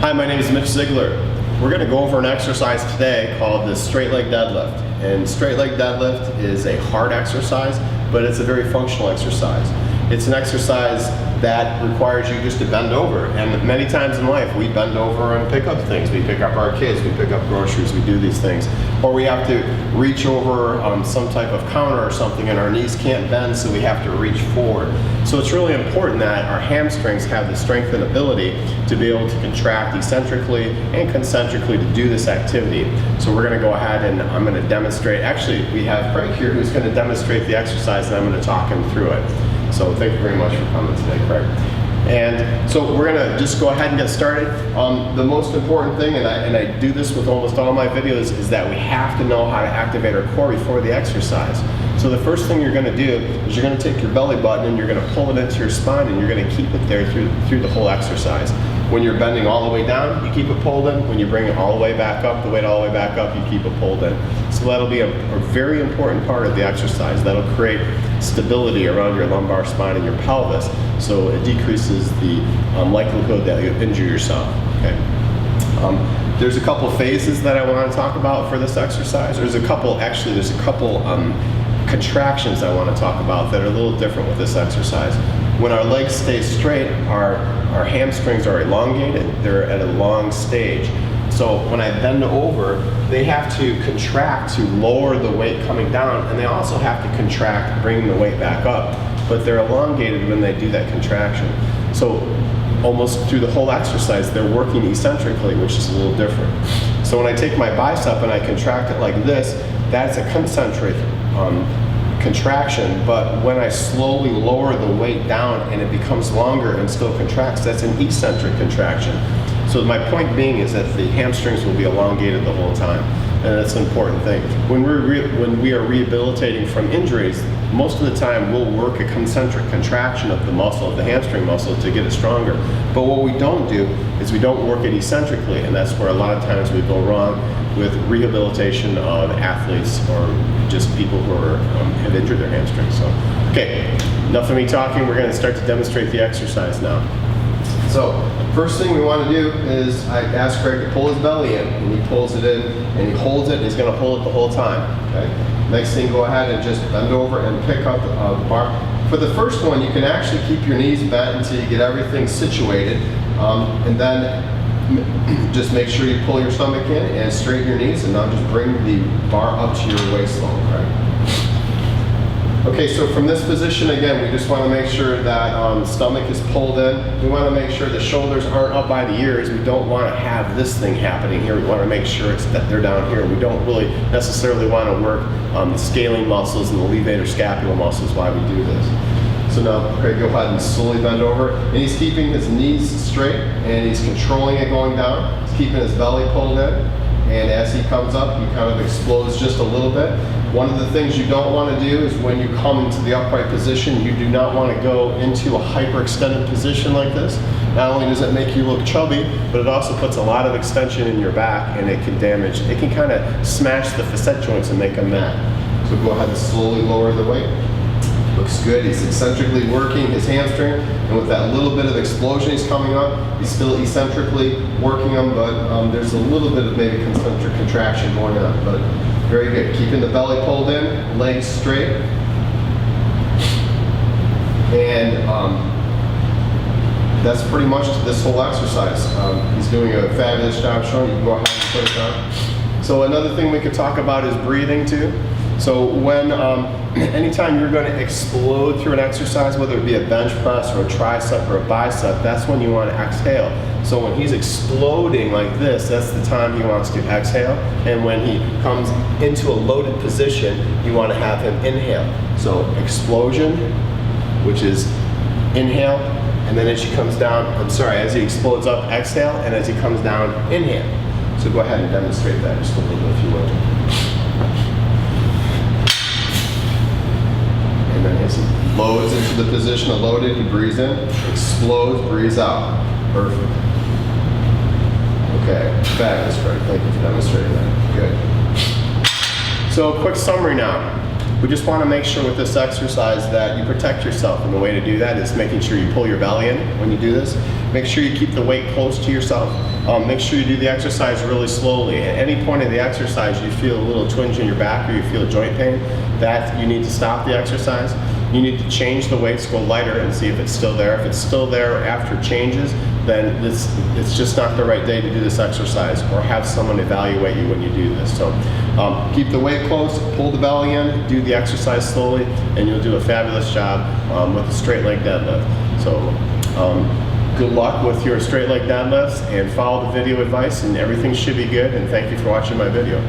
Hi, my name is Mitch Ziegler. We're going to go over an exercise today called the straight leg deadlift. And straight leg deadlift is a hard exercise, but it's a very functional exercise. It's an exercise that requires you just to bend over. And many times in life, we bend over and pick up things. We pick up our kids, we pick up groceries, we do these things. Or we have to reach over some type of counter or something and our knees can't bend, so we have to reach forward. So it's really important that our hamstrings have the strength and ability to be able to contract eccentrically and concentrically to do this activity. So we're gonna go ahead and I'm gonna demonstrate. Actually, we have Craig here who's gonna demonstrate the exercise and I'm gonna talk him through it. So thank you very much for coming today, Craig. And so we're gonna just go ahead and get started. The most important thing, and I do this with almost all my videos, is that we have to know how to activate our core before the exercise. So the first thing you're gonna do is you're gonna take your belly button and you're gonna pull it into your spine and you're gonna keep it there through the whole exercise. When you're bending all the way down, you keep it pulled in. When you bring it all the way back up, the weight all the way back up, you keep it pulled in. So that'll be a very important part of the exercise. That'll create stability around your lumbar spine and your pelvis. So it decreases the likelihood that you'll injure yourself. Okay. There's a couple phases that I want to talk about for this exercise. There's a couple contractions I want to talk about that are a little different with this exercise. When our legs stay straight, our hamstrings are elongated, they're at a long stage. So when I bend over, they have to contract to lower the weight coming down, and they also have to contract, bringing the weight back up, but they're elongated when they do that contraction. So almost through the whole exercise, they're working eccentrically, which is a little different. So when I take my bicep and I contract it like this, that's a concentric contraction, but when I slowly lower the weight down and it becomes longer and still contracts, that's an eccentric contraction. So my point being is that the hamstrings will be elongated the whole time, and that's an important thing. When we are rehabilitating from injuries, most of the time we'll work a concentric contraction of the muscle, of the hamstring muscle, to get it stronger. But what we don't do is we don't work it eccentrically, and that's where a lot of times we go wrong with rehabilitation of athletes or just people who have injured their hamstrings. So, okay, enough of me talking. We're going to start to demonstrate the exercise now. So, first thing we want to do is I ask Craig to pull his belly in, and he pulls it in, and he holds it, and he's going to hold it the whole time. Okay. Next thing, go ahead and just bend over and pick up the bar. For the first one, you can actually keep your knees bent until you get everything situated, and then just make sure you pull your stomach in and straighten your knees, and now just bring the bar up to your waist level. Right? Okay, so from this position, again, we just want to make sure that the stomach is pulled in. We want to make sure the shoulders aren't up by the ears. We don't want to have this thing happening here. We want to make sure that they're down here. We don't really necessarily want to work the scaling muscles and the levator scapular muscles while we do this. So now, Craig, go ahead and slowly bend over. And he's keeping his knees straight, and he's controlling it going down. He's keeping his belly pulled in. And as he comes up, he kind of explodes just a little bit. One of the things you don't want to do is when you come into the upright position, you do not want to go into a hyperextended position like this. Not only does it make you look chubby, but it also puts a lot of extension in your back, and it can kind of smash the facet joints and make them mad. So go ahead and slowly lower the weight. Looks good. He's eccentrically working his hamstring, and with that little bit of explosion he's coming up, he's still eccentrically working them, but there's a little bit of maybe concentric contraction going on, but very good. Keeping the belly pulled in, legs straight, and that's pretty much this whole exercise. He's doing a fabulous job showing. You can go ahead and put it down. So another thing we could talk about is breathing too. So when, anytime you're going to explode through an exercise, whether it be a bench press or a tricep or a bicep, that's when you want to exhale. So when he's exploding like this, that's the time he wants to exhale. And when he comes into a loaded position, you want to have him inhale. So explosion, which is inhale, and then as he comes down, as he explodes up, exhale, and as he comes down, inhale. So go ahead and demonstrate that just a little bit if you will. And then as he loads into the position of loaded, he breathes in, explodes, breathes out. Perfect. Okay, fabulous, Craig. Thank you for demonstrating that. Good. So a quick summary now. We just want to make sure with this exercise that you protect yourself, and the way to do that is making sure you pull your belly in when you do this. Make sure you keep the weight close to yourself. Make sure you do the exercise really slowly. At any point in the exercise you feel a little twinge in your back or you feel joint pain, that you need to stop the exercise. You need to change the weights, go lighter, and see if it's still there. If it's still there after changes, then it's just not the right day to do this exercise, or have someone evaluate you when you do this. So keep the weight close, pull the belly in, do the exercise slowly, and you'll do a fabulous job with a straight leg deadlift. So good luck with your straight leg deadlifts, and follow the video advice, and everything should be good. And thank you for watching my video.